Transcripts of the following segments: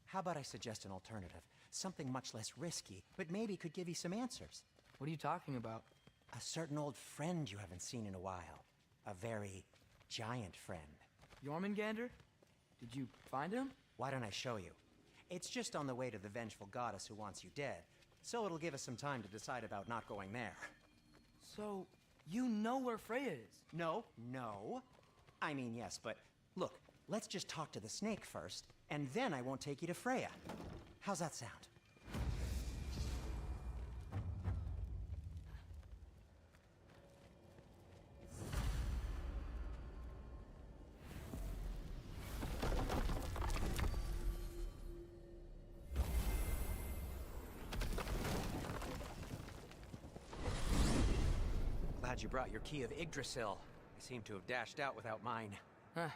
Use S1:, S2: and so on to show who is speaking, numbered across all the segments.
S1: How about I suggest an alternative? Something much less risky, but maybe could give you some answers.
S2: What are you talking about?
S1: A certain old friend you haven't seen in a while. A very giant friend.
S2: Jormungandr? Did you find him?
S1: Why don't I show you? It's just on the way to the vengeful goddess who wants you dead, so it'll give us some time to decide about not going there.
S2: So, you know where Freya is?
S1: No. I mean, yes, but look, let's just talk to the snake first, and then I won't take you to Freya. How's that sound? Glad you brought your key of Yggdrasil. I seem to have dashed out without mine.
S2: Huh.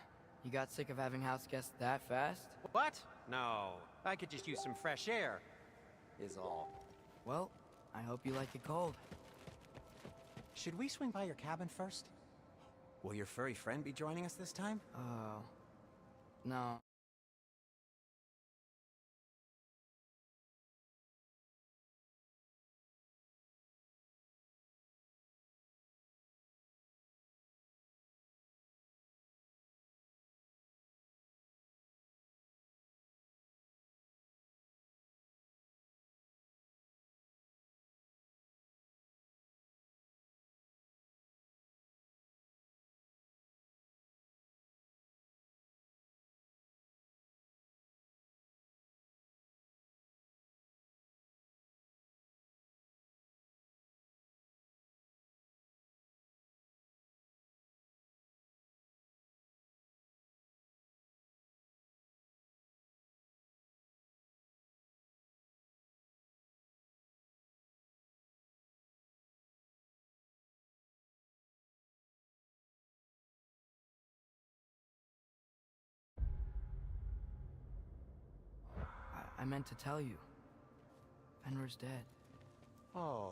S2: You got sick of having house guests that fast?
S1: What? No. I could just use some fresh air, is all.
S2: Well, I hope you like it cold.
S1: Should we swing by your cabin first? Will your furry friend be joining us this time?
S2: Oh. No. I meant to tell you. Fenrir's dead.
S1: Oh.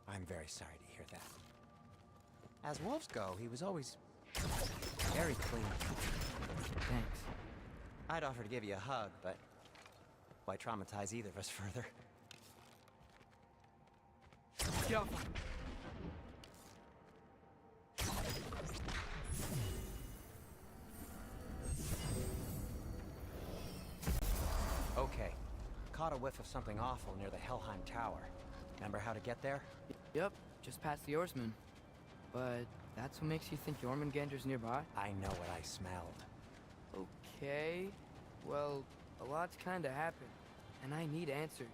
S1: I'm very sorry to hear that. As wolves go, he was always very clean.
S2: Thanks.
S1: I'd offer to give you a hug, but why traumatize either of us further?
S2: Get off!
S1: Okay. Caught a whiff of something awful near the Helheim Tower. Remember how to get there?
S2: Yep, just past the oarsman. But that's what makes you think Jormungandr's nearby?
S1: I know what I smelled.
S2: Okay. Well, a lot's kinda happened, and I need answers.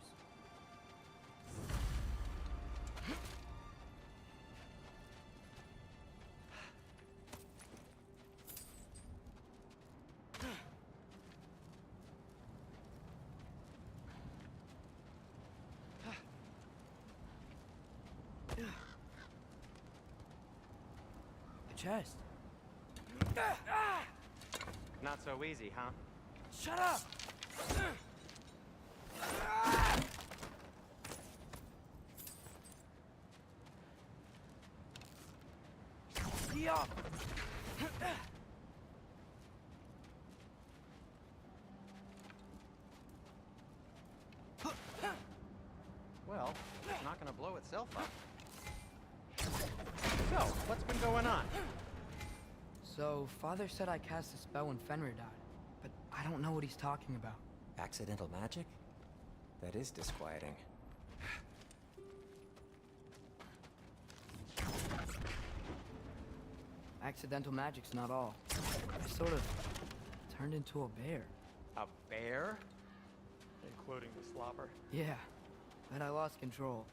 S2: The chest.
S1: Not so easy, huh?
S2: Shut up! Get up!
S1: Well, it's not gonna blow itself up. So, what's been going on?
S2: So, Father said I cast a spell when Fenrir died, but I don't know what he's talking about.
S1: Accidental magic? That is disquieting.
S2: Accidental magic's not all. I sort of turned into a bear.
S1: A bear?
S3: Including the slobber.
S2: Yeah, but I lost control.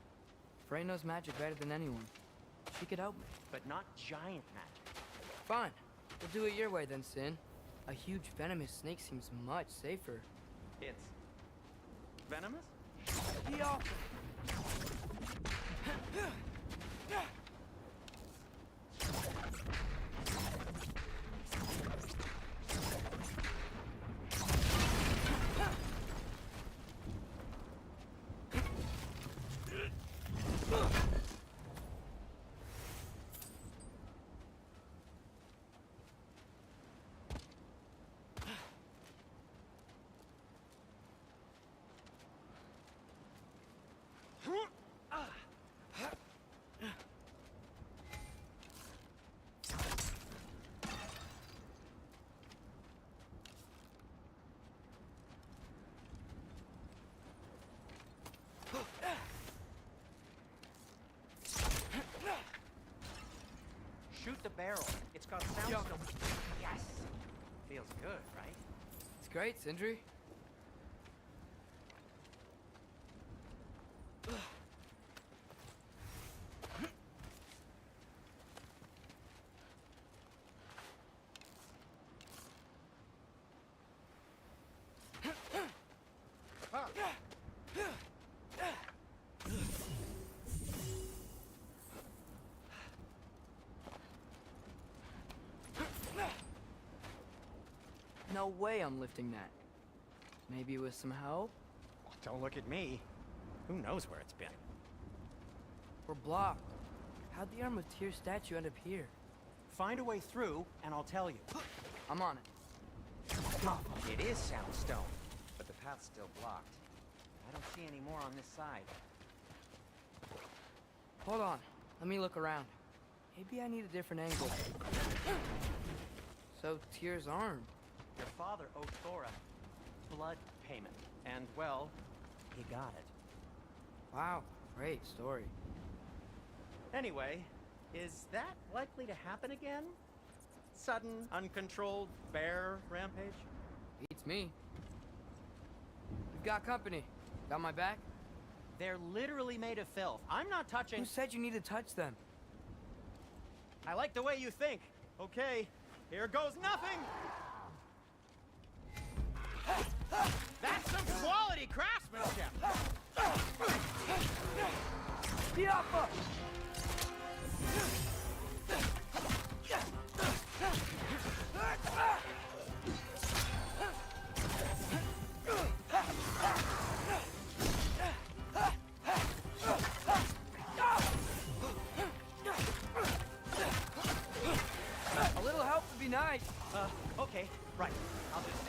S2: Frey knows magic better than anyone. She could help me.
S1: But not giant magic.
S2: Fine. We'll do it your way then, Sin. A huge venomous snake seems much safer.
S1: It's venomous?
S2: Be off!
S1: the barrel. It's got soundstone. Yes! Feels good, right?
S2: It's great, Sindri. No way I'm lifting that. Maybe with some help?
S1: Don't look at me. Who knows where it's been?
S2: We're blocked. How'd the Armor-Tyr statue end up here?
S1: Find a way through, and I'll tell you.
S2: I'm on it.
S1: It is soundstone, but the path's still blocked. I don't see any more on this side.
S2: Hold on. Let me look around. Maybe I need a different angle. So, Tyr's arm.
S1: Your father owed Thora blood payment, and, well, he got it.
S2: Wow, great story.
S1: Anyway, is that likely to happen again? Sudden, uncontrolled bear rampage?
S2: Beats me. We've got company. Got my back?
S1: They're literally made of filth. I'm not touching...
S2: Who said you need to touch them?
S1: I like the way you think. Okay, here goes nothing! That's some quality craftsmanship!
S2: Diapa! A little help would be nice.
S1: Okay, right. I'll just...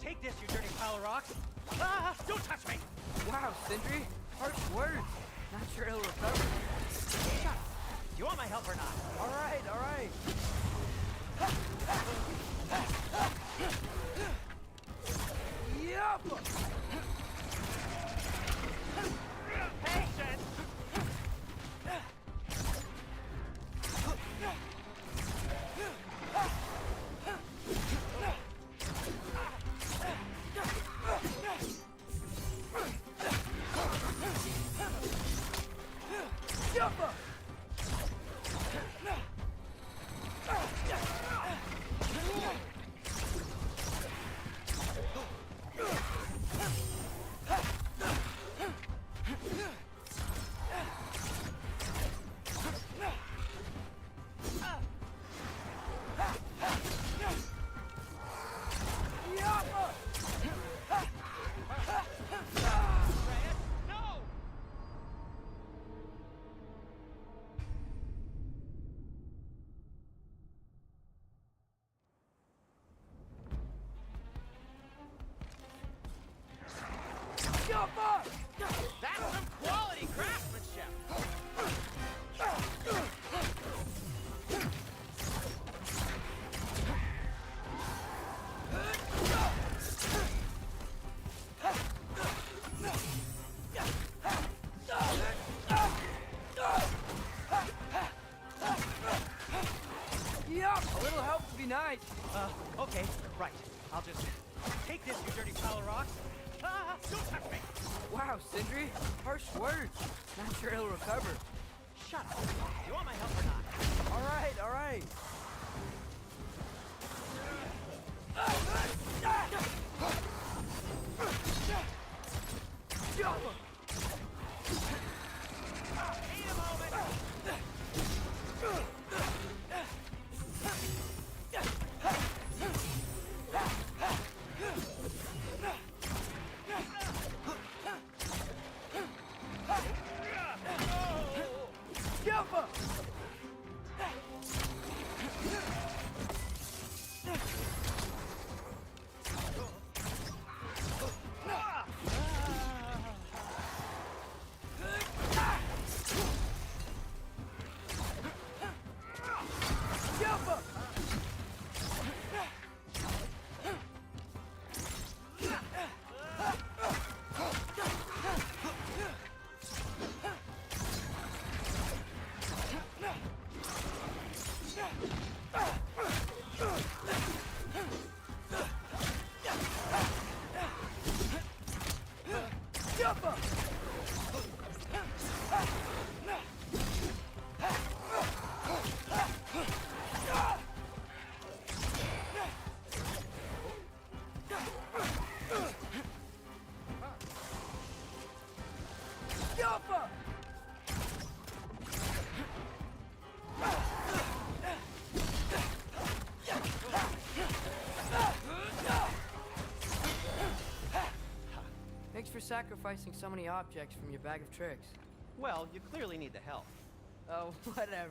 S1: Take this, you dirty pile of rocks! Ah, don't touch me!
S2: Wow, Sindri. Harsh words. Not sure he'll recover.
S1: Shut up! Do you want my help or not?
S2: All right, all right. Yep.
S1: Patience! That's some quality craftsmanship!
S2: Yep. A little help would be nice.
S1: Okay, right. I'll just take this, you dirty pile of rocks. Ah, don't touch me!
S2: Wow, Sindri. Harsh words. Not sure he'll recover.
S1: Shut up! Do you want my help or not?
S2: All right, all right.
S1: Need a moment!
S2: sacrificing so many objects from your bag of tricks?
S4: Well, you clearly need the help.
S2: Oh, whatever.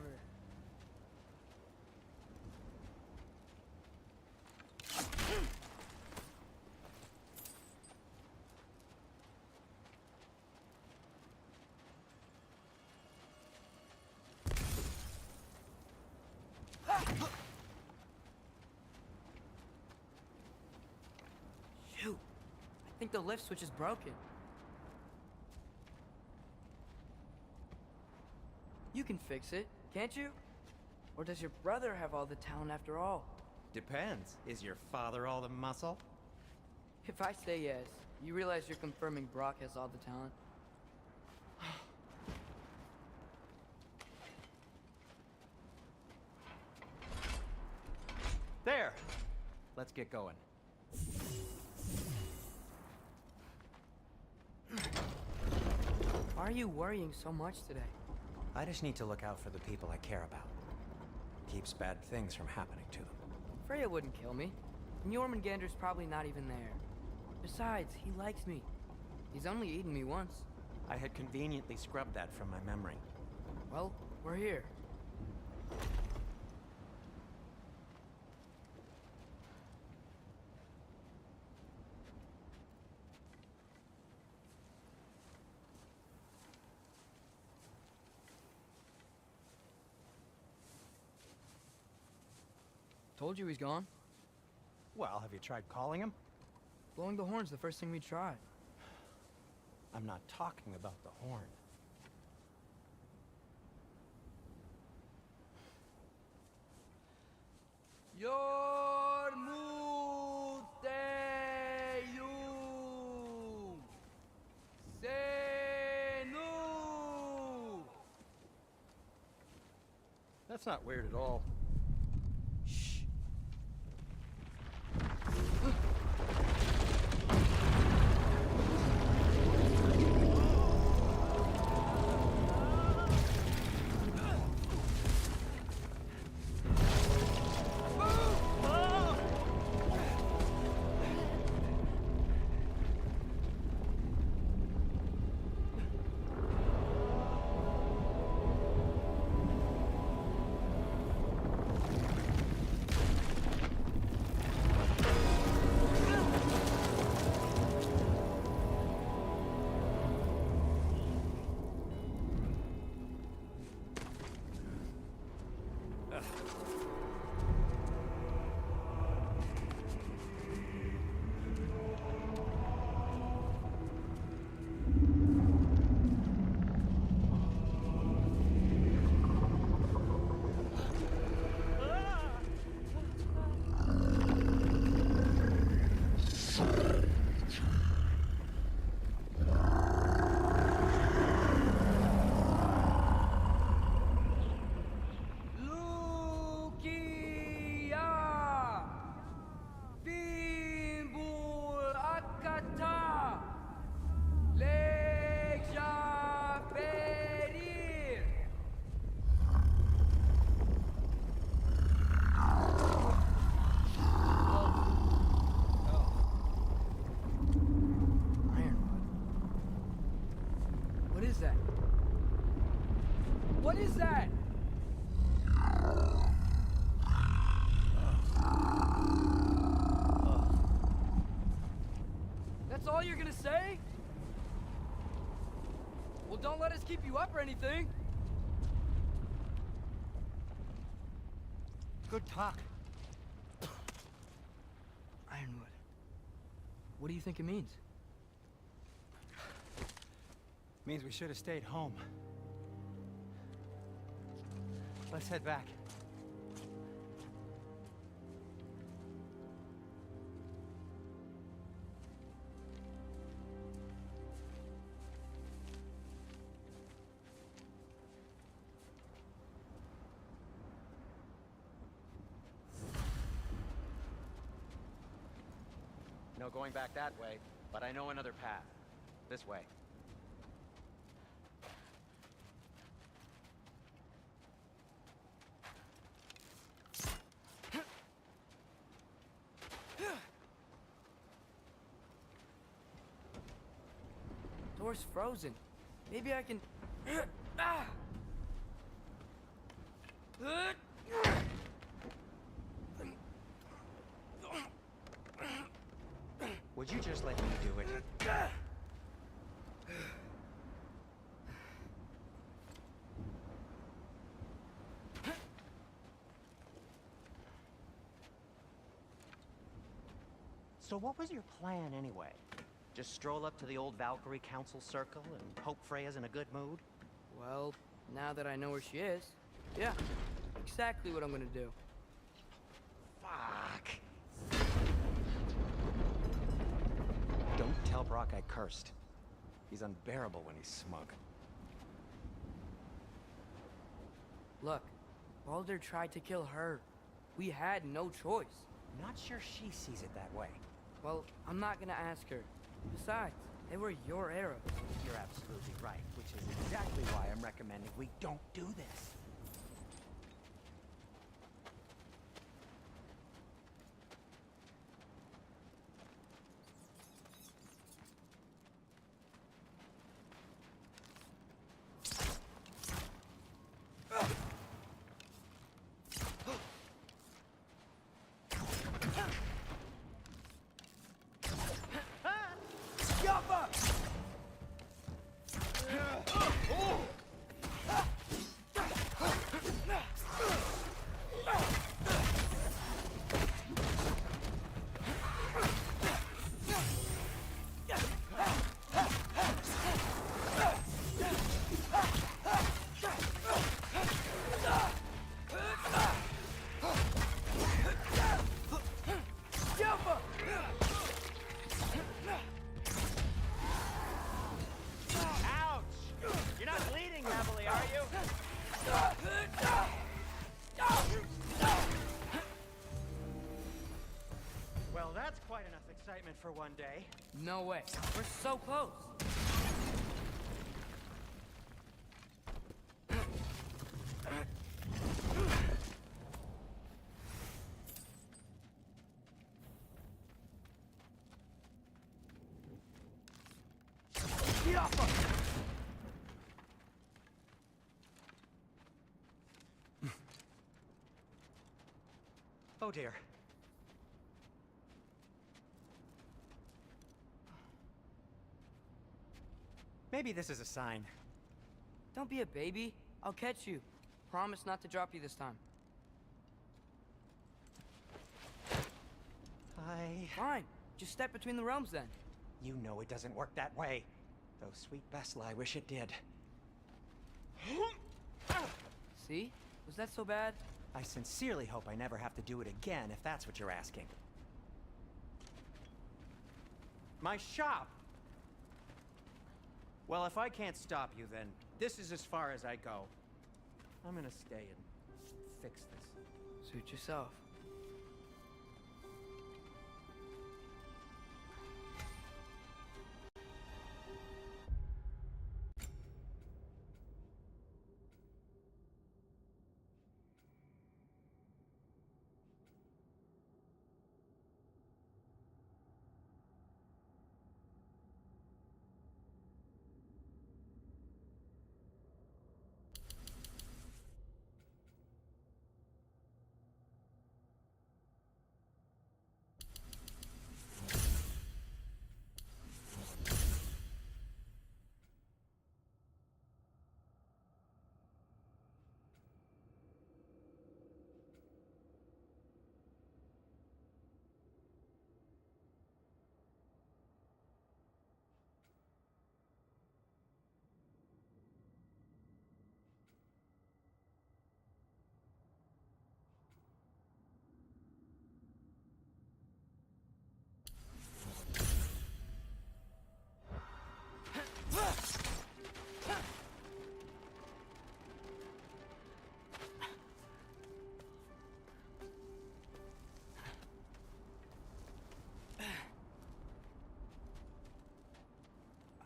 S2: Shoot! I think the lift switch is broken. You can fix it, can't you? Or does your brother have all the talent after all?
S4: Depends. Is your father all the muscle?
S2: If I say yes, you realize you're confirming Brock has all the talent?
S4: There! Let's get going.
S2: Why are you worrying so much today?
S1: I just need to look out for the people I care about. Keeps bad things from happening to them.
S2: Freya wouldn't kill me. And Jormungandr's probably not even there. Besides, he likes me. He's only eaten me once.
S4: I had conveniently scrubbed that from my memory.
S2: Well, we're here. Told you he's gone.
S4: Well, have you tried calling him?
S2: Blowing the horn's the first thing we tried.
S4: I'm not talking about the horn.
S2: Yormuteyum Senu.
S4: That's not weird at all.
S2: Shh. Lukia Bimbul Akata Leja Perir. Ironwood. What is that? What is that? That's all you're gonna say? Well, don't let us keep you up or anything.
S4: Good talk.
S2: Ironwood. What do you think it means?
S4: Means we should have stayed home. Let's head back. No going back that way, but I know another path. This way.
S2: door's frozen. Maybe I can... Ah!
S4: Would you just let me do it? So what was your plan anyway? Just stroll up to the old Valkyrie Council Circle and hope Freya's in a good mood?
S2: Well, now that I know where she is, yeah, exactly what I'm gonna do.
S4: Fuck. Don't tell Brock I cursed. He's unbearable when he's smug.
S2: Look, Baldur tried to kill her. We had no choice.
S1: Not sure she sees it that way.
S2: Well, I'm not gonna ask her. Besides, they were your arrows.
S1: You're absolutely right, which is exactly why I'm recommending we don't do this.
S4: Well, that's quite enough excitement for one day.
S2: No way. We're so close.
S4: Oh dear. Maybe this is a sign.
S2: Don't be a baby. I'll catch you. Promise not to drop you this time. Fine. Just step between the realms then.
S1: You know it doesn't work that way. Though sweet Bessel, I wish it did.
S2: See? Was that so bad?
S1: I sincerely hope I never have to do it again, if that's what you're asking.
S4: My shop! Well, if I can't stop you, then this is as far as I go. I'm gonna stay and fix this.
S2: Suit yourself.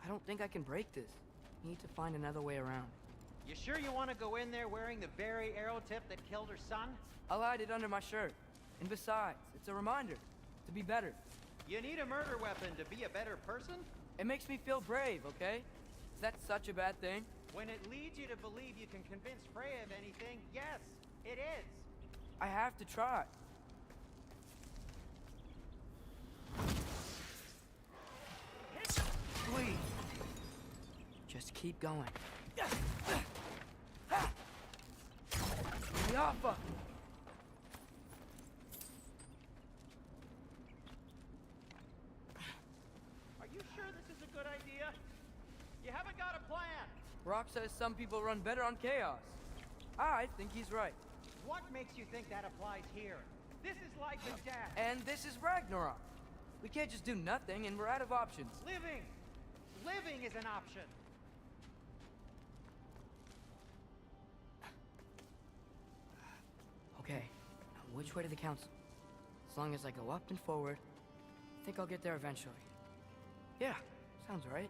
S2: I don't think I can break this. Need to find another way around.
S4: You sure you want to go in there wearing the very arrow tip that killed her son?
S2: I'll hide it under my shirt. And besides, it's a reminder to be better.
S4: You need a murder weapon to be a better person?
S2: It makes me feel brave, okay? Is that such a bad thing?
S4: When it leads you to believe you can convince Freya of anything, yes, it is.
S2: I have to try. Please. Just keep going. Yaffa!
S4: Are you sure this is a good idea? You haven't got a plan.
S2: Rock says some people run better on chaos. I think he's right.
S4: What makes you think that applies here? This is life and death.
S2: And this is Ragnarok. We can't just do nothing, and we're out of options.
S4: Living! Living is an option.
S2: Okay, now which way to the council? As long as I go up and forward, I think I'll get there eventually. Yeah, sounds right.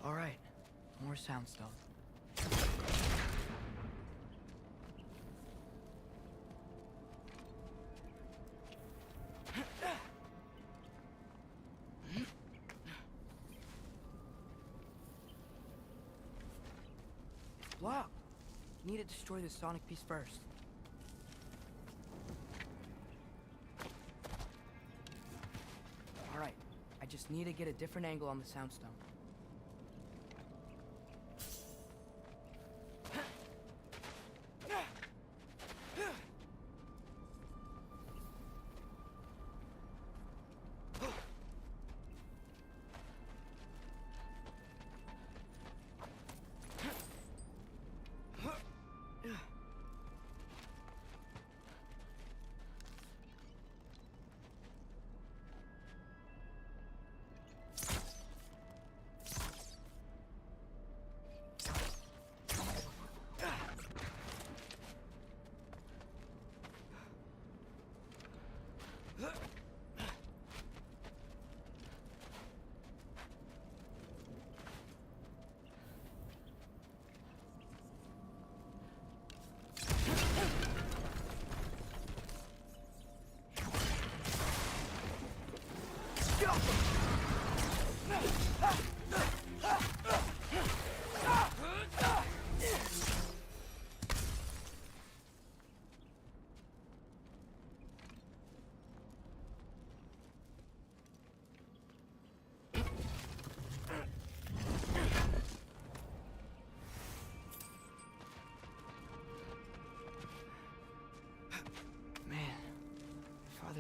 S2: All right, more soundstone. Block. Need to destroy the sonic piece first. All right, I just need to get a different angle on the soundstone.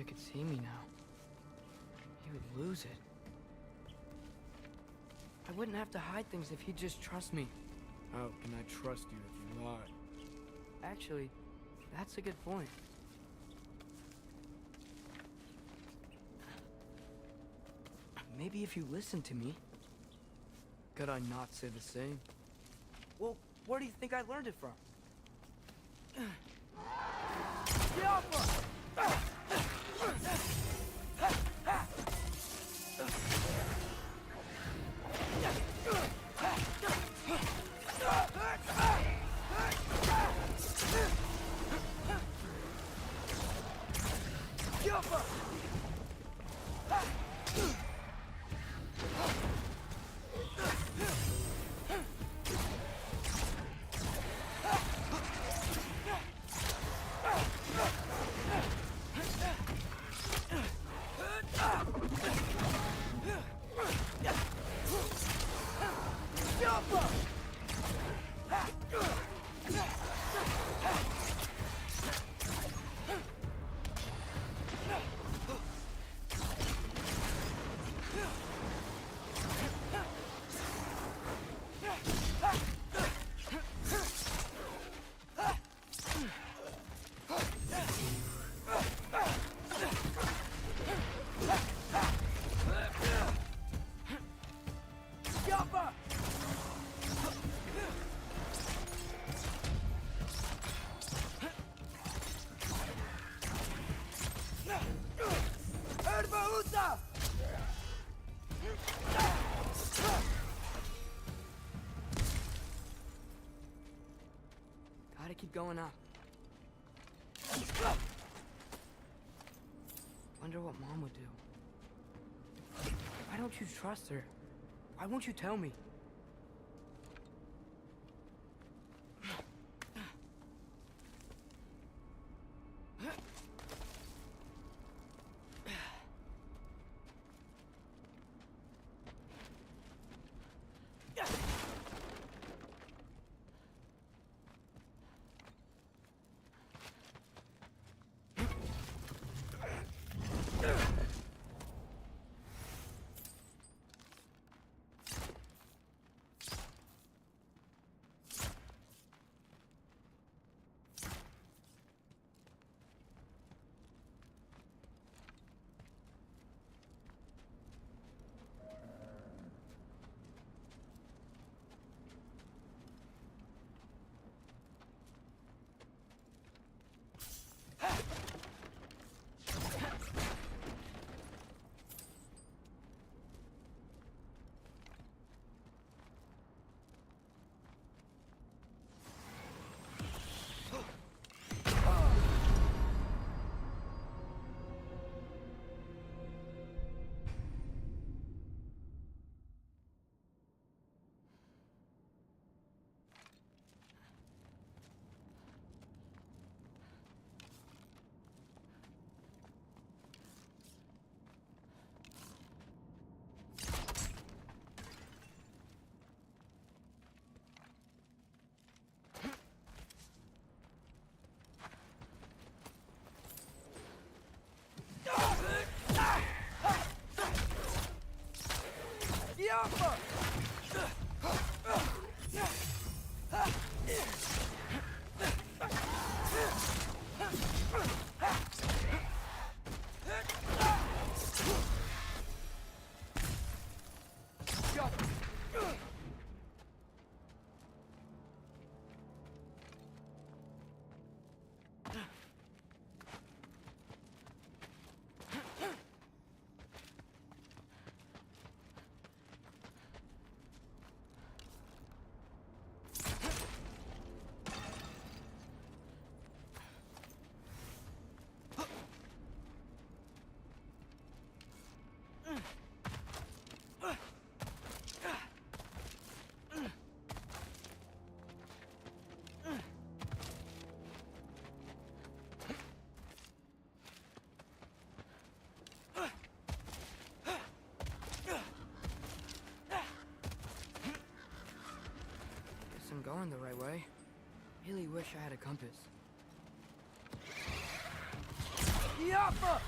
S2: Could see me now, he would lose it. I wouldn't have to hide things if he'd just trust me.
S5: How can I trust you if you lie?
S2: Actually, that's a good point. Maybe if you listen to me.
S5: Could I not say the same?
S2: Well, where do you think I learned it from? Yaffa! Gotta keep going up. Wonder what Mom would do. Why don't you trust her? Why won't you tell me? I'm going the right way. Really wish I had a compass. Yappa!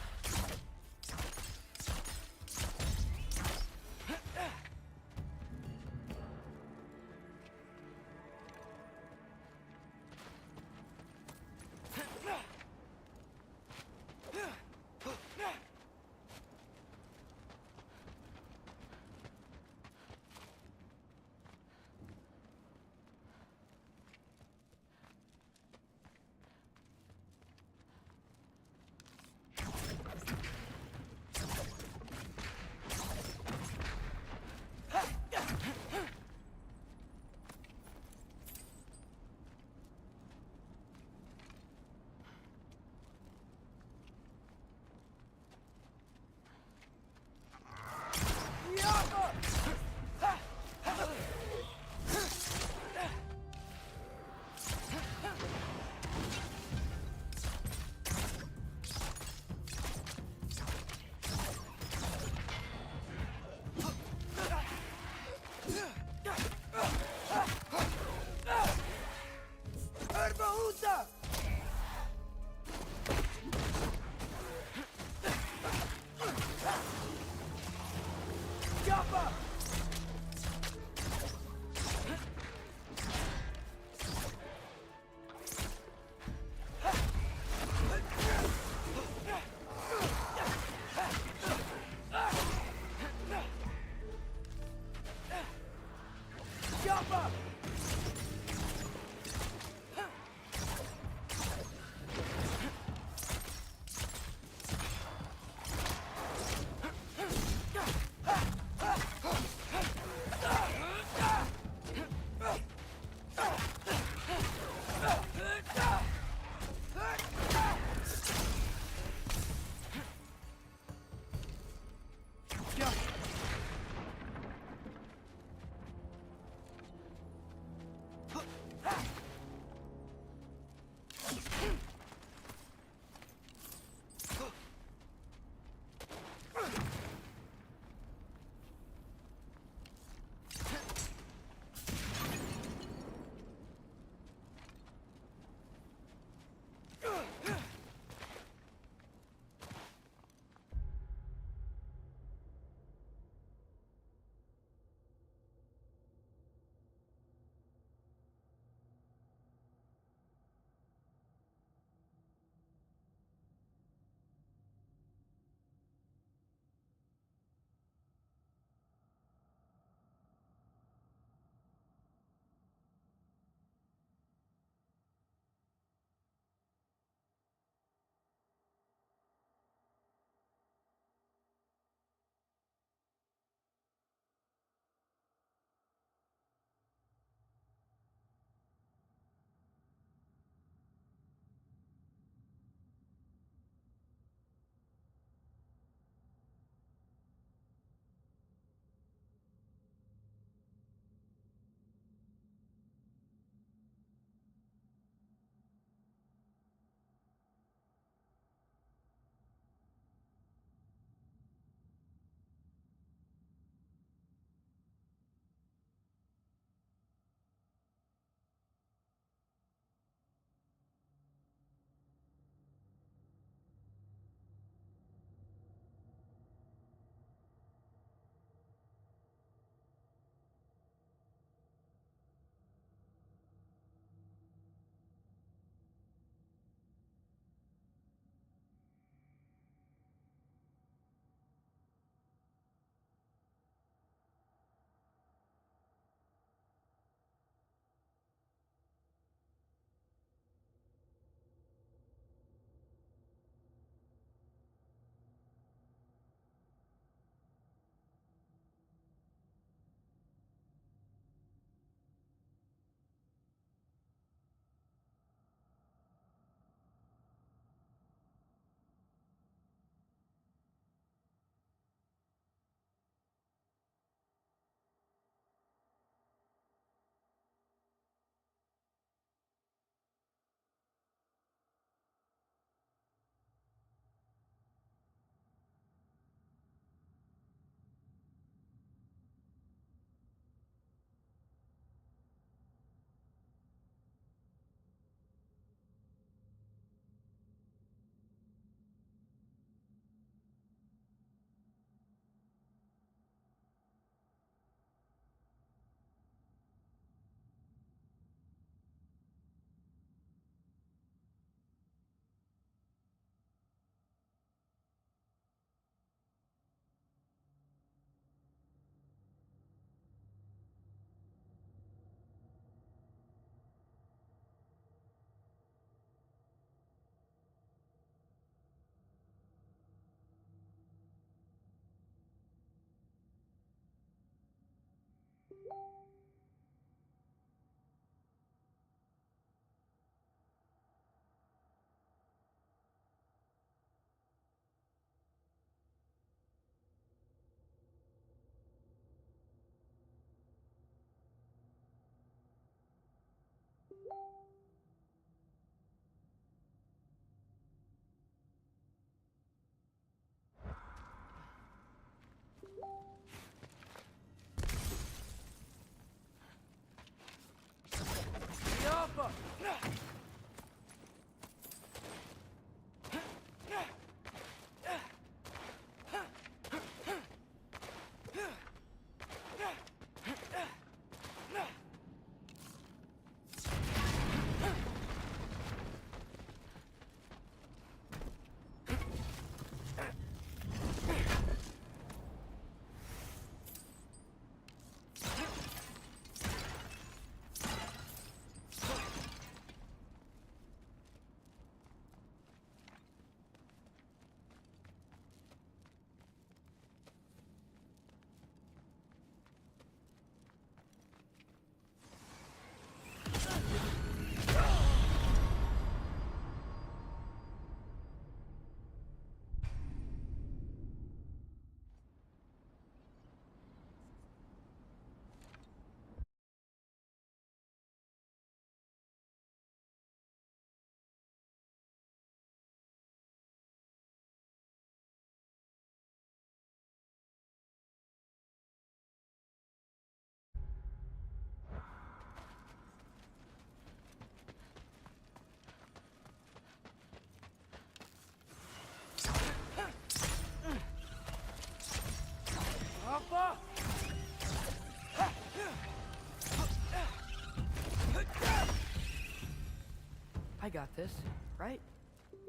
S2: got this, right?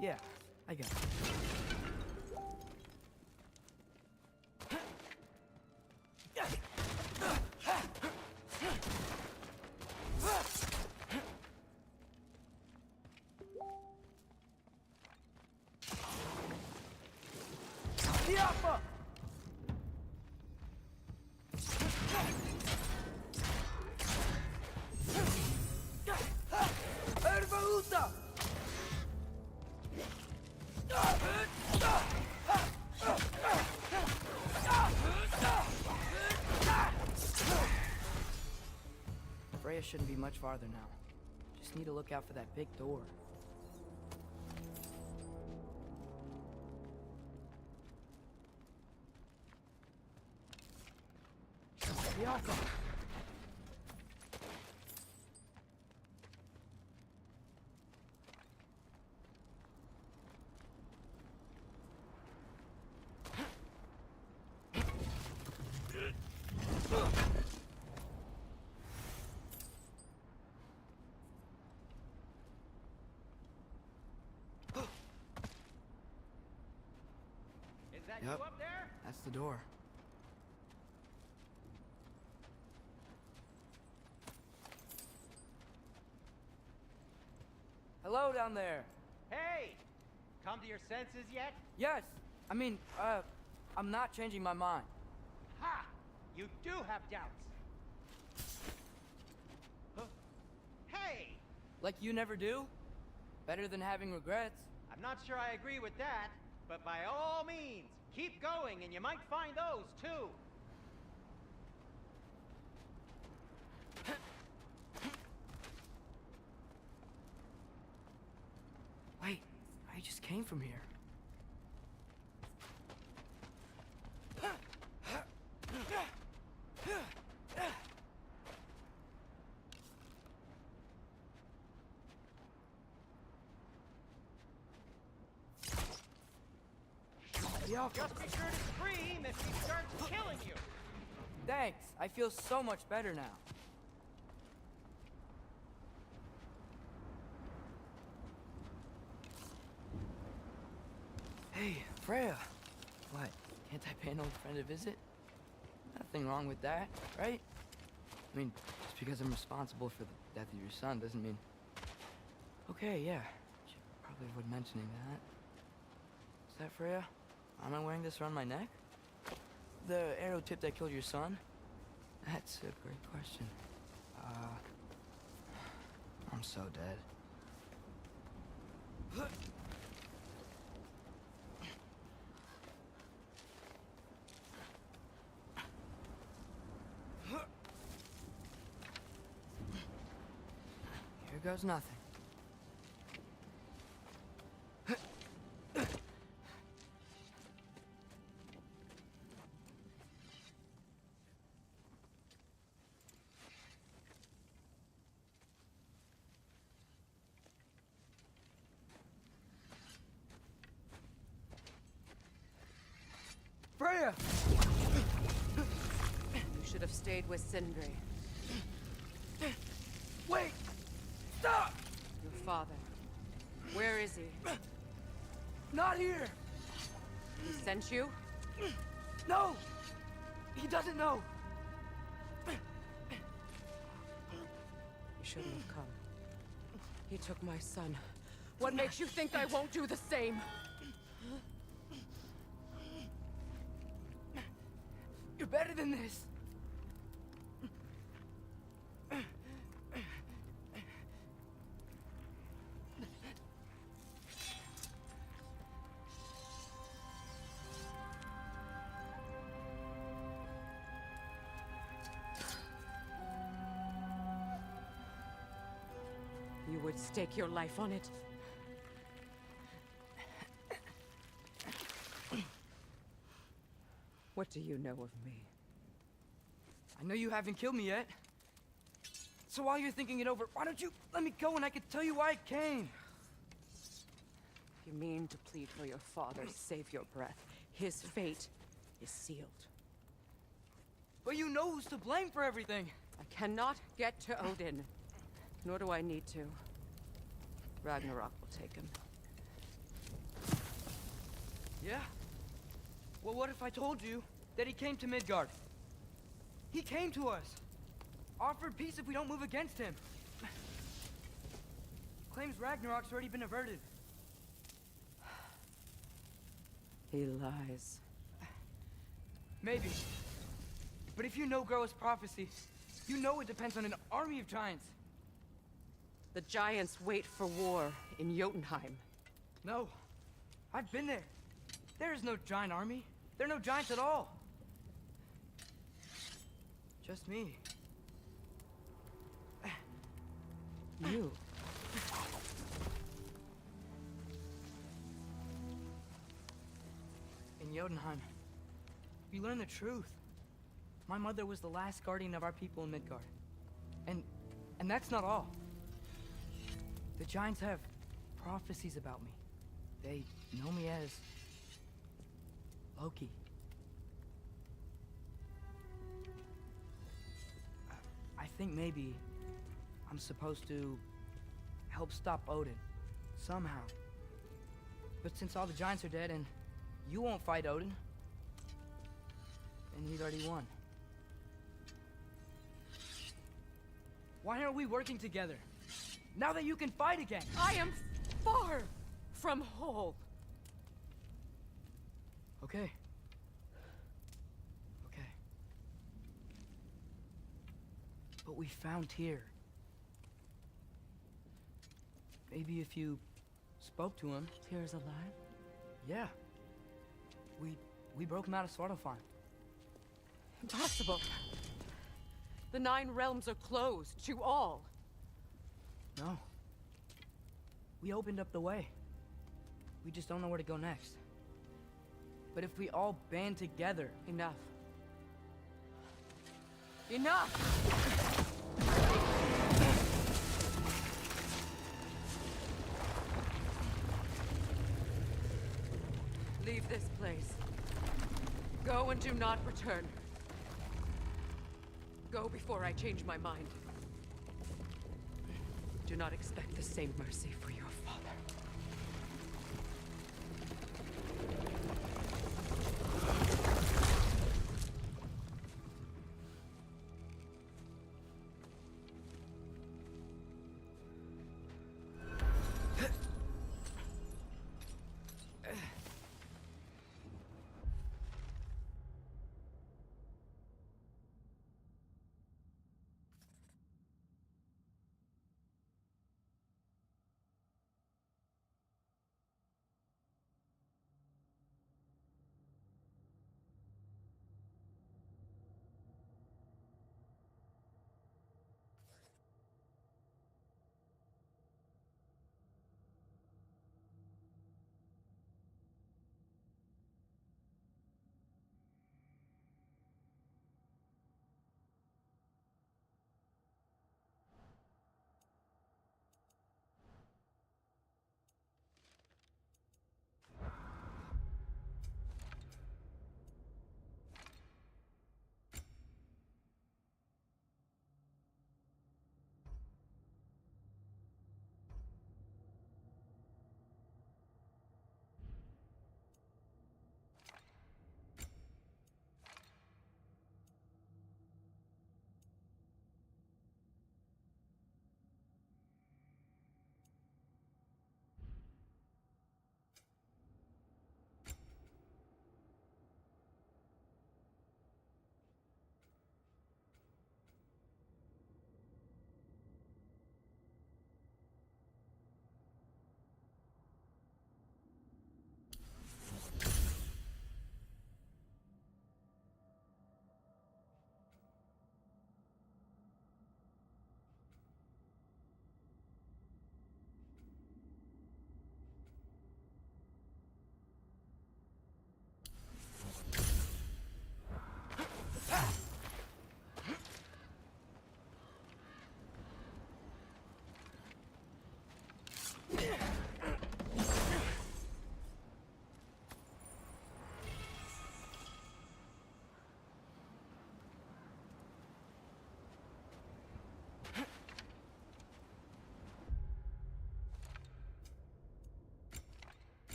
S2: Yeah, I got it. Diapa! Ervauta! Freya shouldn't be much farther now. Just need to look out for that big door. Diapa!
S4: Is that
S2: Yep.
S4: you up there?
S2: That's the door. Hello down there.
S4: Hey! Come to your senses yet?
S2: Yes. I mean, I'm not changing my mind.
S4: Ha! You do have doubts. Huh? Hey!
S2: Like you never do? Better than having regrets.
S4: I'm not sure I agree with that, but by all means, keep going and you might find those too.
S2: Wait, I just came from here.
S4: Just be sure to scream if he starts killing you.
S2: Thanks. I feel so much better now. Hey, Freya. What? Can't I pay an old friend a visit? Nothing wrong with that, right? I mean, just because I'm responsible for the death of your son doesn't mean... Okay, yeah. Should probably avoid mentioning that. Is that Freya? Am I wearing this around my neck? The arrow tip that killed your son? That's a great question. I'm so dead. Here goes nothing. Freya!
S6: You should have stayed with Sindri.
S2: Wait! Stop!
S6: Your father. Where is he?
S2: Not here!
S6: He sent you?
S2: No! He doesn't know!
S6: You shouldn't have come. He took my son. What makes you think I won't do the same?
S2: You're better than this!
S6: You would stake your life on it? What do you know of me?
S2: I know you haven't killed me yet. So while you're thinking it over, why don't you let me go and I can tell you why I came?
S6: You mean to plead for your father, save your breath. His fate is sealed.
S2: But you know who's to blame for everything.
S6: I cannot get to Odin. Nor do I need to. Ragnarok will take him.
S2: Yeah? Well, what if I told you that he came to Midgard? He came to us. Offered peace if we don't move against him. Claims Ragnarok's already been averted.
S6: He lies.
S2: Maybe. But if you know Groa's prophecy, you know it depends on an army of giants.
S6: The giants wait for war in Jotunheim.
S2: No. I've been there. There is no giant army. There are no giants at all. Just me.
S6: You.
S2: In Jotunheim, we learn the truth. My mother was the last guardian of our people in Midgard. And that's not all. The giants have prophecies about me. They know me as Loki. I think maybe I'm supposed to help stop Odin, somehow. But since all the giants are dead and you won't fight Odin, and he's already won. Why aren't we working together? Now that you can fight again!
S6: I am far from whole.
S2: Okay. Okay. But we found Tyr. Maybe if you spoke to him.
S6: Tyr's alive?
S2: Yeah. We broke him out of Svartalfheim.
S6: Impossible. The 9 realms are closed to all.
S2: No. We opened up the way. We just don't know where to go next. But if we all band together...
S6: Enough. Enough! Leave this place. Go and do not return. Go before I change my mind. Do not expect the same mercy for your father.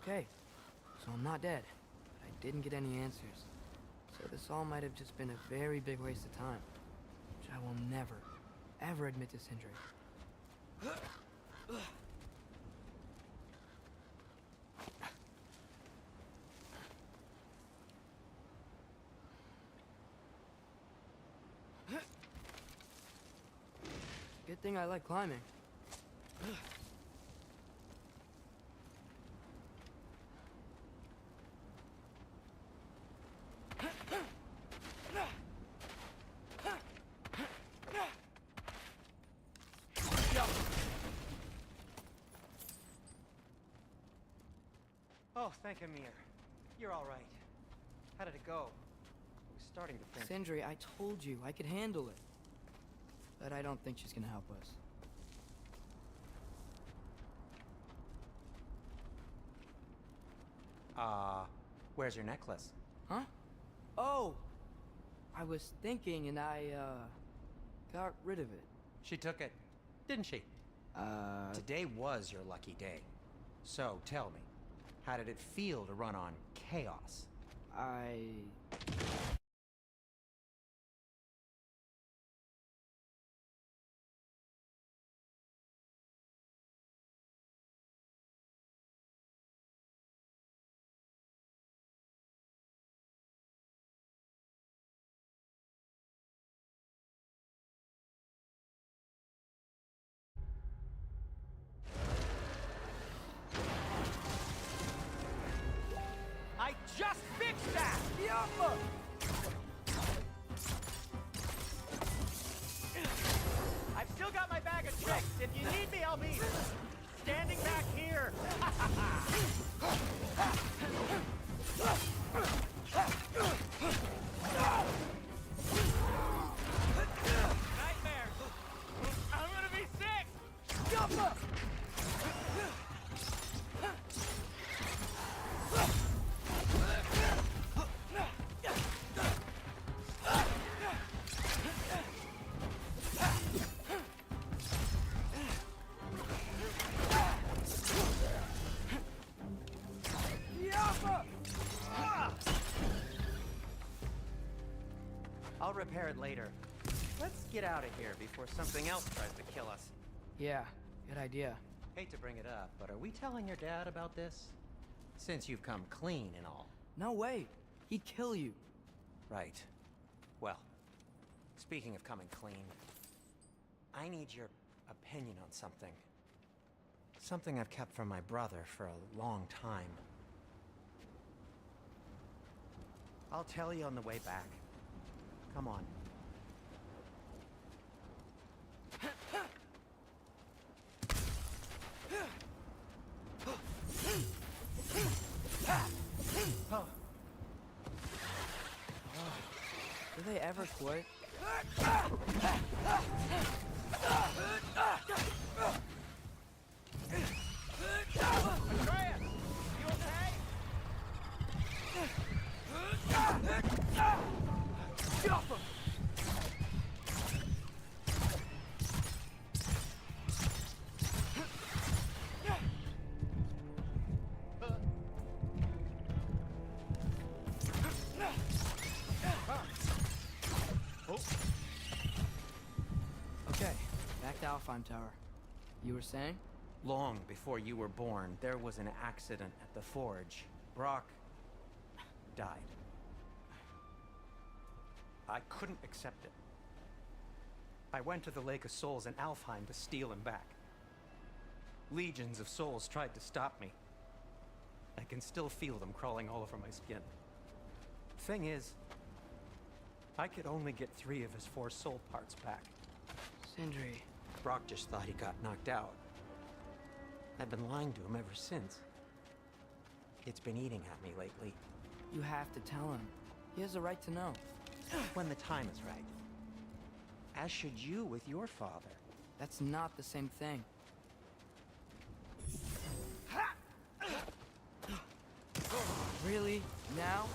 S2: Okay, so I'm not dead, but I didn't get any answers. So this all might have just been a very big waste of time, which I will never, ever admit to Sindri. Good thing I like climbing.
S4: Oh, thank Amir. You're all right. How did it go? I was starting to think.
S2: Sindri, I told you I could handle it. But I don't think she's gonna help us.
S4: Where's your necklace?
S2: Huh? Oh! I was thinking and I, got rid of it.
S4: She took it, didn't she? Today was your lucky day. So, tell me, how did it feel to run on chaos? I just fixed that! I've still got my bag of tricks. If you need me, I'll be standing back here. Nightmare! I'm gonna be sick! I'll repair it later. Let's get out of here before something else tries to kill us.
S2: Yeah, good idea.
S4: Hate to bring it up, but are we telling your dad about this? Since you've come clean and all.
S2: No way! He'd kill you.
S4: Right. Well, speaking of coming clean, I need your opinion on something. Something I've kept from my brother for a long time. I'll tell you on the way back. Come on.
S2: Do they ever quit?
S4: Andreas! You okay?
S2: Okay, back to Alfheim Tower. You were saying?
S4: Long before you were born, there was an accident at the forge. Brock died. I couldn't accept it. I went to the Lake of Souls in Alfheim to steal him back. Legions of souls tried to stop me. I can still feel them crawling all over my skin. Thing is, I could only get 3 of his 4 soul parts back.
S2: Sindri.
S4: Brock just thought he got knocked out. I've been lying to him ever since. It's been eating at me lately.
S2: You have to tell him. He has a right to know.
S4: When the time is right. As should you with your father.
S2: That's not the same thing. Really? Now?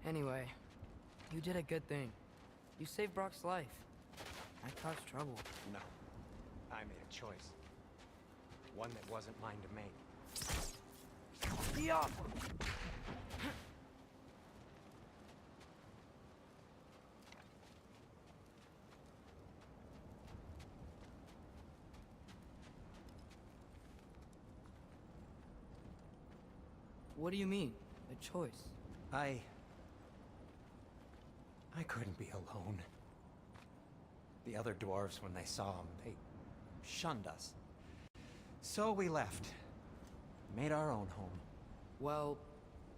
S2: Anyway, you did a good thing. You saved Brock's life. I caused trouble.
S4: No. I made a choice. One that wasn't mine to make.
S2: Yeah. What do you mean? A choice?
S4: I couldn't be alone. The other dwarves, when they saw him, they shunned us. So we left. Made our own home.
S2: Well,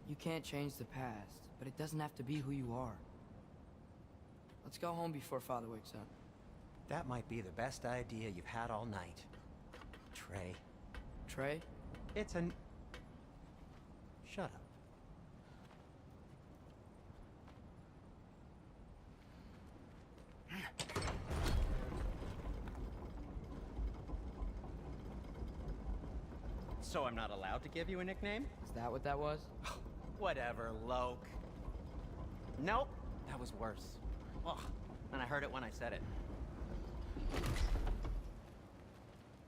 S2: you can't change the past, but it doesn't have to be who you are. Let's go home before Father wakes up.
S4: That might be the best idea you've had all night. Trey.
S2: Trey?
S4: It's an... Shut up. So I'm not allowed to give you a nickname?
S2: Is that what that was?
S4: Whatever, Loke. Nope, that was worse. Ugh, and I heard it when I said it.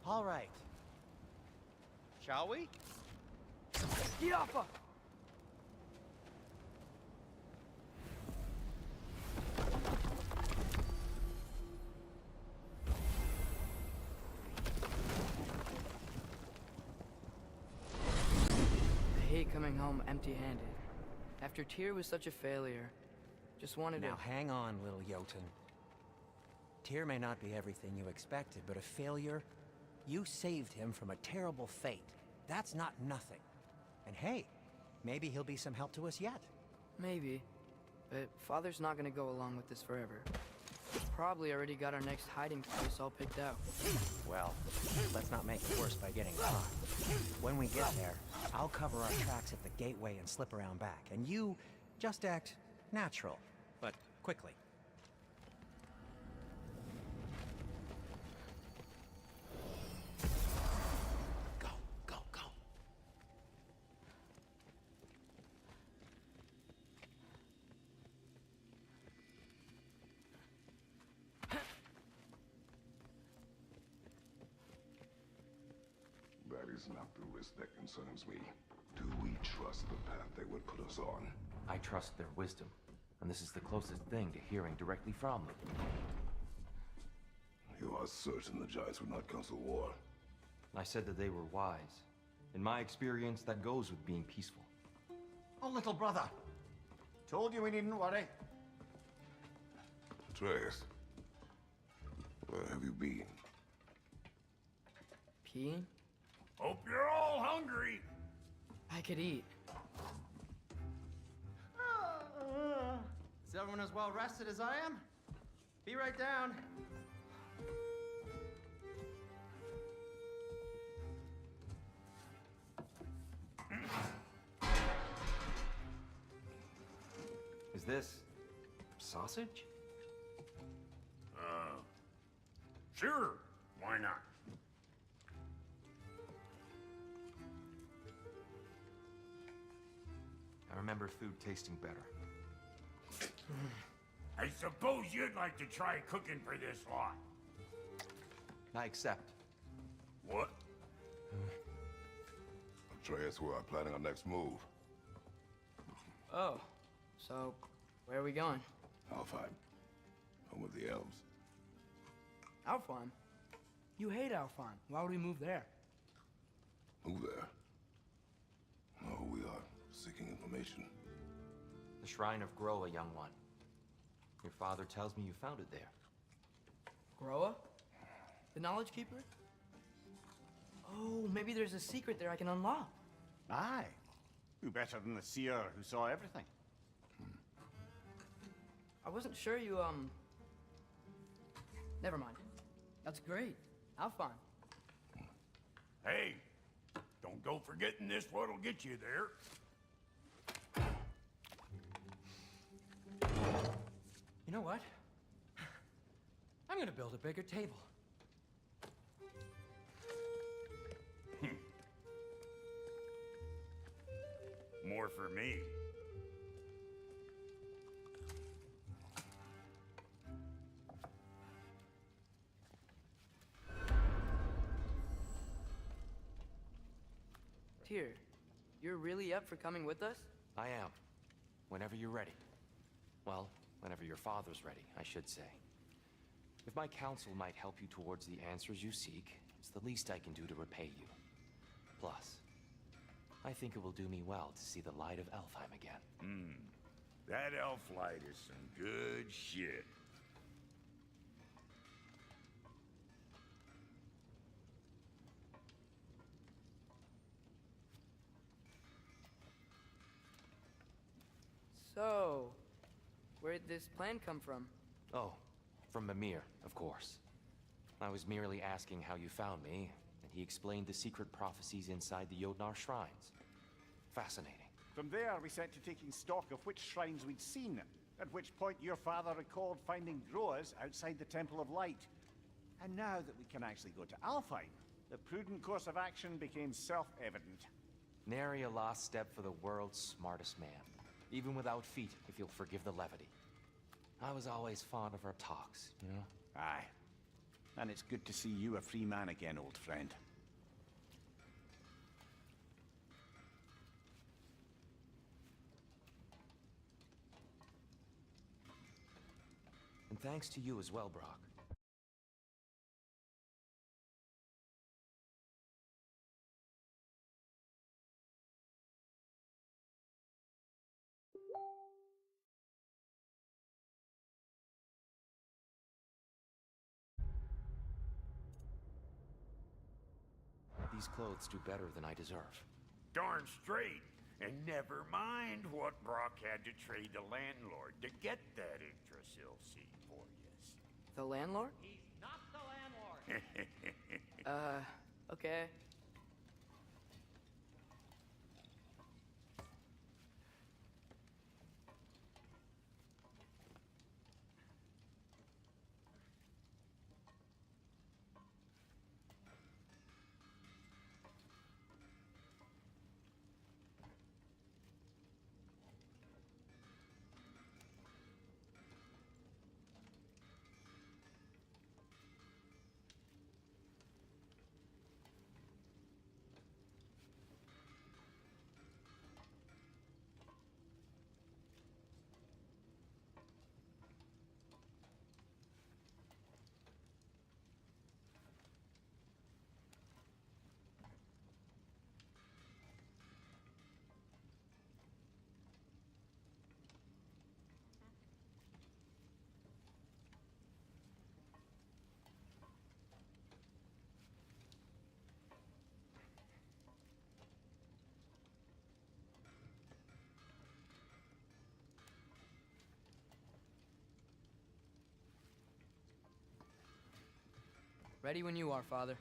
S4: All right. Shall we?
S2: Yaffa! I hate coming home empty-handed. After Tyr was such a failure, just wanted
S4: Now
S2: to...
S4: hang on, little Jotun. Tyr may not be everything you expected, but a failure? You saved him from a terrible fate. That's not nothing. And hey, maybe he'll be some help to us yet.
S2: Maybe. But Father's not gonna go along with this forever. He's probably already got our next hiding place all picked out.
S4: Well, let's not make it worse by getting caught. When we get there, I'll cover our tracks at the gateway and slip around back. And you just act natural, but quickly. Go, go, go.
S7: That is not the risk that concerns me. Do we trust the path they would put us on?
S8: I trust their wisdom, and this is the closest thing to hearing directly from them.
S7: You are certain the Giants would not counsel war?
S8: I said that they were wise. In my experience, that goes with being peaceful.
S1: Oh, little brother. Told you we needn't worry.
S7: Atreus, where have you been?
S2: Peeing?
S9: Hope you're all hungry.
S2: I could eat.
S4: Is everyone as well rested as I am? Be right down.
S8: Is this sausage?
S9: Sure, why not?
S8: I remember food tasting better.
S9: I suppose you'd like to try cooking for this lot.
S8: I accept.
S9: What?
S7: Atreus, we are planning our next move.
S2: Oh, so where are we going?
S7: Alfheim, home of the elves.
S2: Alfheim? You hate Alfheim. Why would we move there?
S7: Move there? No, we are seeking information.
S8: The Shrine of Groa, young one. Your father tells me you found it there.
S2: Groa? The Knowledge Keeper? Oh, maybe there's a secret there I can unlock.
S9: Aye. Who better than the seer who saw everything?
S2: I wasn't sure you, Never mind. That's great. Alfheim.
S9: Hey, don't go forgetting this what'll get you there.
S4: You know what? I'm gonna build a bigger table.
S9: More for me.
S2: Tyr, you're really up for coming with us?
S8: I am. Whenever you're ready. Well, whenever your father's ready, I should say. If my counsel might help you towards the answers you seek, it's the least I can do to repay you. Plus, I think it will do me well to see the light of Elfheim again.
S9: That elf light is some good shit.
S2: So, where'd this plan come from?
S8: Oh, from Mimir, of course. I was merely asking how you found me, and he explained the secret prophecies inside the Jotnar shrines. Fascinating.
S10: From there, we set to taking stock of which shrines we'd seen, at which point your father recalled finding Groas outside the Temple of Light. And now that we can actually go to Alfheim, the prudent course of action became self-evident.
S8: Nary a lost step for the world's smartest man. Even without feet, if you'll forgive the levity. I was always fond of our talks, you know?
S10: Aye. And it's good to see you a free man again, old friend.
S8: And thanks to you as well, Brock. These clothes do better than I deserve.
S9: Darn straight. And never mind what Brock had to trade the landlord to get that Yggdrasil seed for you.
S2: The landlord?
S11: He's not the landlord.
S2: Okay. Ready when you are, Father.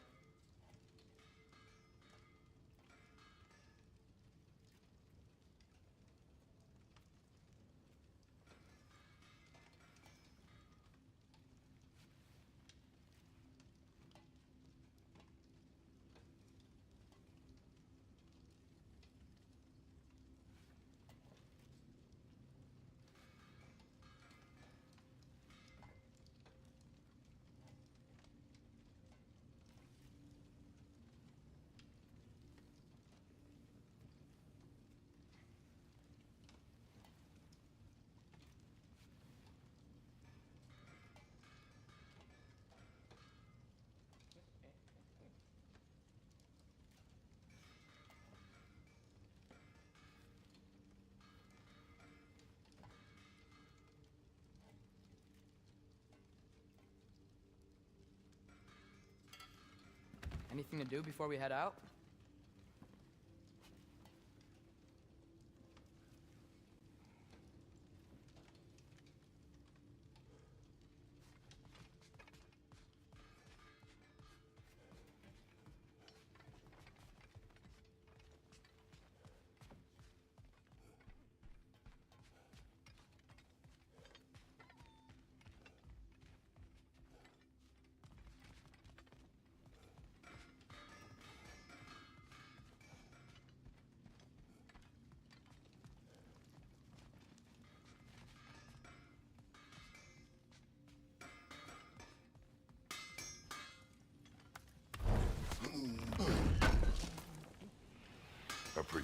S2: Anything to do before we head out?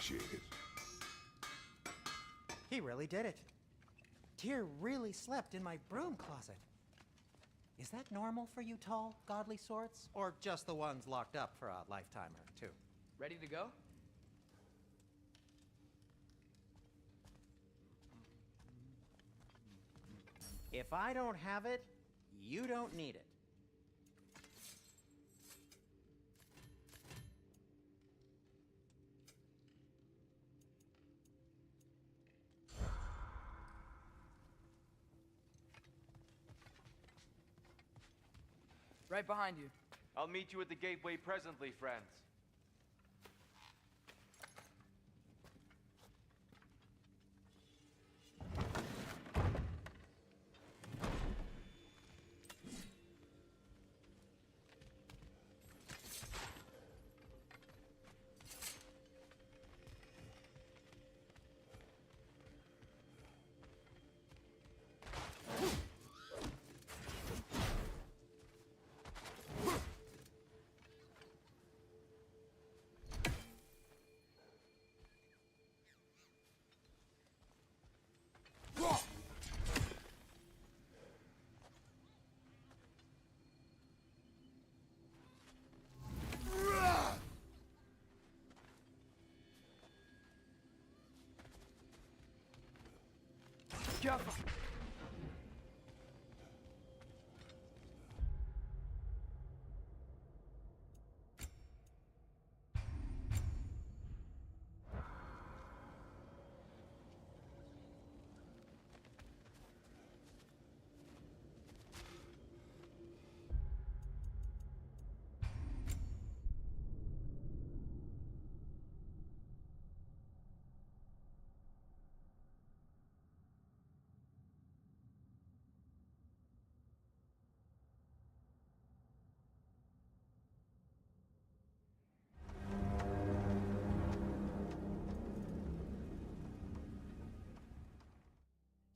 S7: appreciate it.
S1: He really did it. Tyr really slept in my broom closet. Is that normal for you tall, godly sorts? Or just the ones locked up for a lifetime or two?
S2: Ready to go?
S1: If I don't have it, you don't need it.
S2: Right behind you.
S8: I'll meet you at the gateway presently, friends.
S2: Careful.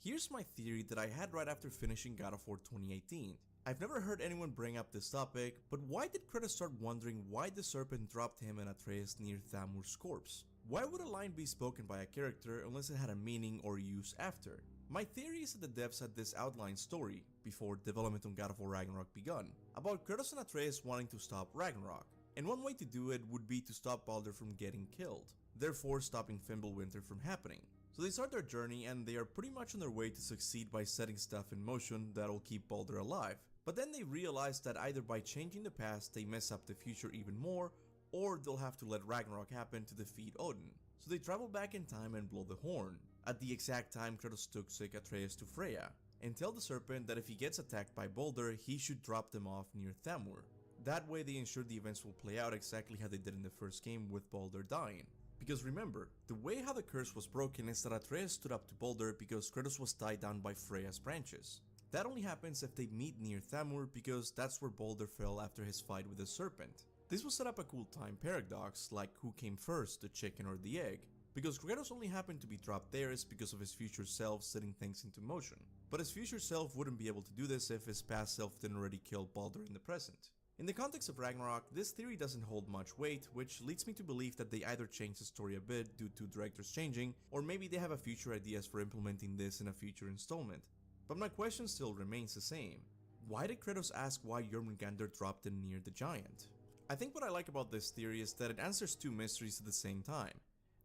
S12: Here's my theory that I had right after finishing God of War 2018. I've never heard anyone bring up this topic, but why did Kratos start wondering why the serpent dropped him and Atreus near Thamur's corpse? Why would a line be spoken by a character unless it had a meaning or use after? My theory is that the devs had this outline story, before development on God of War Ragnarok begun, about Kratos and Atreus wanting to stop Ragnarok, and one way to do it would be to stop Baldur from getting killed, therefore stopping Fimbulwinter from happening. So they start their journey and they are pretty much on their way to succeed by setting stuff in motion that'll keep Baldur alive. But then they realize that either by changing the past they mess up the future even more, or they'll have to let Ragnarok happen to defeat Odin. So they travel back in time and blow the horn, at the exact time Kratos took sick Atreus to Freya, and tell the serpent that if he gets attacked by Baldur, he should drop them off near Thamur. That way they ensure the events will play out exactly how they did in the first game with Baldur dying. Because remember, the way how the curse was broken is that Atreus stood up to Baldur because Kratos was tied down by Freya's branches. That only happens if they meet near Thamur because that's where Baldur fell after his fight with the serpent. This will set up a cool time paradox, like who came first, the chicken or the egg. Because Kratos only happened to be dropped there is because of his future self setting things into motion. But his future self wouldn't be able to do this if his past self didn't already kill Baldur in the present. In the context of Ragnarok, this theory doesn't hold much weight, which leads me to believe that they either changed the story a bit due to directors changing, or maybe they have a future ideas for implementing this in a future installment. But my question still remains the same. Why did Kratos ask why Jormungandr dropped him near the giant? I think what I like about this theory is that it answers two mysteries at the same time.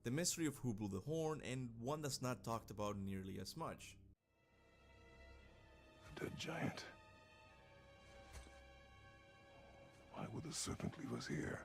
S12: The mystery of who blew the horn, and one that's not talked about nearly as much.
S7: The dead giant. Why would the serpent leave us here?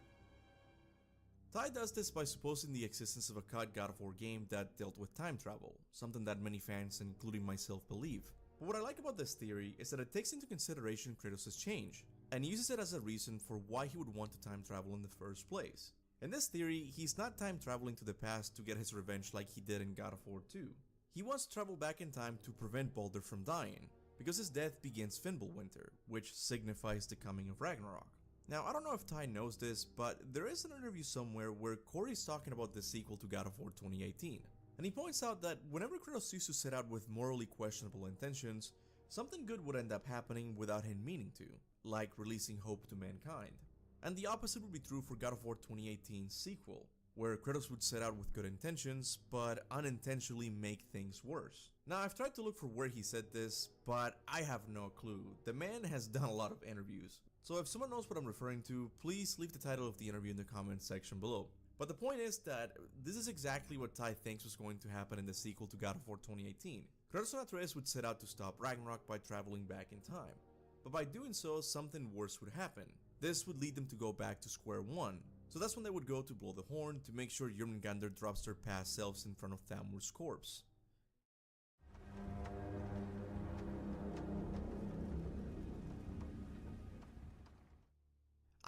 S12: Ty does this by supposing the existence of a cut God of War game that dealt with time travel, something that many fans, including myself, believe. But what I like about this theory is that it takes into consideration Kratos' change, and uses it as a reason for why he would want to time travel in the first place. In this theory, he's not time traveling to the past to get his revenge like he did in God of War 2. He wants to travel back in time to prevent Baldur from dying, because his death begins Fimbulwinter, which signifies the coming of Ragnarok. Now, I don't know if Ty knows this, but there is an interview somewhere where Corey's talking about the sequel to God of War 2018, and he points out that whenever Kratos used to set out with morally questionable intentions, something good would end up happening without him meaning to, like releasing hope to mankind. And the opposite would be true for God of War 2018's sequel. where Kratos would set out with good intentions, but unintentionally make things worse. Now, I've tried to look for where he said this, but I have no clue. The man has done a lot of interviews. So if someone knows what I'm referring to, please leave the title of the interview in the comments section below. But the point is that this is exactly what Ty thinks was going to happen in the sequel to God of War 2018. Kratos and Atreus would set out to stop Ragnarok by traveling back in time. But by doing so, something worse would happen. This would lead them to go back to square one. So that's when they would go to blow the horn to make sure Jörmungandr drops their past selves in front of Thamur's corpse.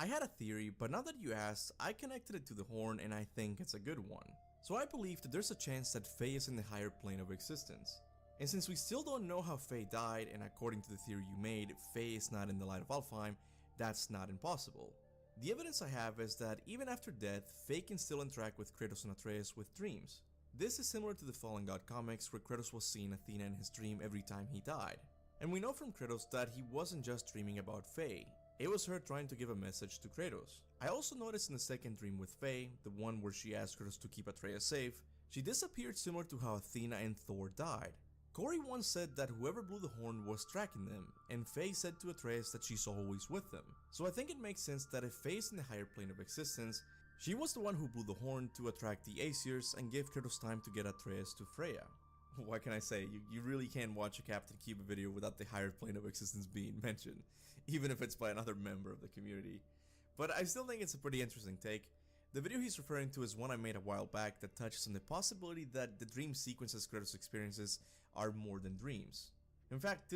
S12: I had a theory, but now that you asked, I connected it to the horn and I think it's a good one. So I believe that there's a chance that Faye is in the higher plane of existence. And since we still don't know how Faye died, and according to the theory you made, Faye is not in the light of Alfheim, that's not impossible. The evidence I have is that even after death, Faye can still interact with Kratos and Atreus with dreams. This is similar to the Fallen God comics where Kratos was seeing Athena in his dream every time he died. And we know from Kratos that he wasn't just dreaming about Faye. It was her trying to give a message to Kratos. I also noticed in the second dream with Faye, the one where she asked Kratos to keep Atreus safe, she disappeared similar to how Athena and Thor died. Corey once said that whoever blew the horn was tracking them, and Faye said to Atreus that she's always with them. So I think it makes sense that if Faye is in the higher plane of existence, she was the one who blew the horn to attract the Aesirs and give Kratos time to get Atreus to Freya. What can I say, you really can't watch a Captain Cuba video without the higher plane of existence being mentioned, even if it's by another member of the community. But I still think it's a pretty interesting take. The video he's referring to is one I made a while back that touches on the possibility that the dream sequences Kratos experiences are more than dreams. In fact,